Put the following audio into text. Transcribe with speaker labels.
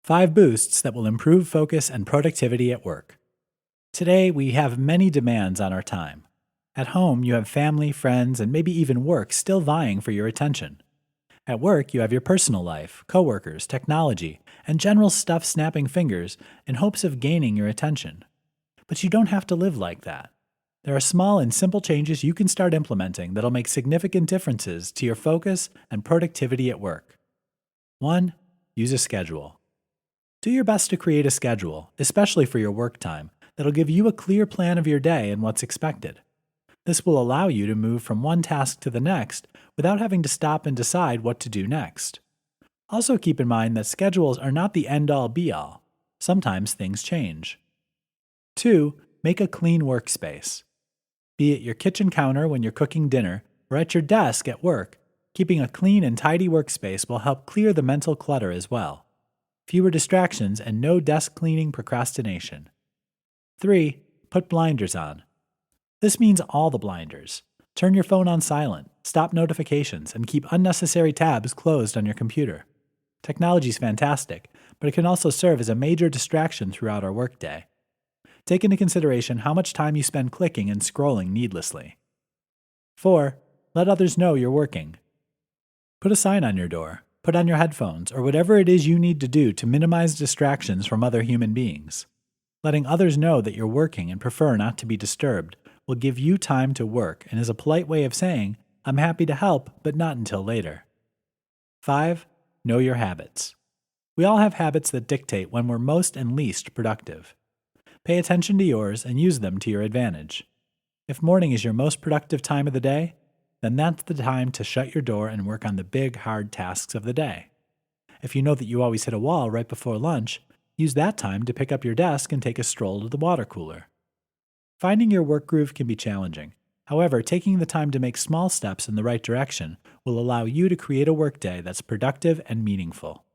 Speaker 1: 5 boosts that will improve focus and productivity at work. Today, we have many demands on our time. At home, you have family, friends, and maybe even work still vying for your attention. At work, you have your personal life, coworkers, technology, and general stuff snapping fingers in hopes of gaining your attention. But you don't have to live like that. There are small and simple changes you can start implementing that'll make significant differences to your focus and productivity at work. 1. Use a schedule. Do your best to create a schedule, especially for your work time, that'll give you a clear plan of your day and what's expected. This will allow you to move from one task to the next without having to stop and decide what to do next. Also keep in mind that schedules are not the end-all be-all. Sometimes things change. 2. Make a clean workspace. Be it your kitchen counter when you're cooking dinner or at your desk at work, keeping a clean and tidy workspace will help clear the mental clutter as well. Fewer distractions and no desk cleaning procrastination. 3. Put blinders on. This means all the blinders. Turn your phone on silent, stop notifications, and keep unnecessary tabs closed on your computer. Technology is fantastic, but it can also serve as a major distraction throughout our workday. Take into consideration how much time you spend clicking and scrolling needlessly. 4. Let others know you're working. Put a sign on your door, put on your headphones, or whatever it is you need to do to minimize distractions from other human beings. Letting others know that you're working and prefer not to be disturbed will give you time to work and is a polite way of saying, I'm happy to help, but not until later. 5. Know your habits. We all have habits that dictate when we're most and least productive. Pay attention to yours and use them to your advantage. If morning is your most productive time of the day, then that's the time to shut your door and work on the big, hard tasks of the day. If you know that you always hit a wall right before lunch, use that time to pick up your desk and take a stroll to the water cooler. Finding your work groove can be challenging. However, taking the time to make small steps in the right direction will allow you to create a workday that's productive and meaningful.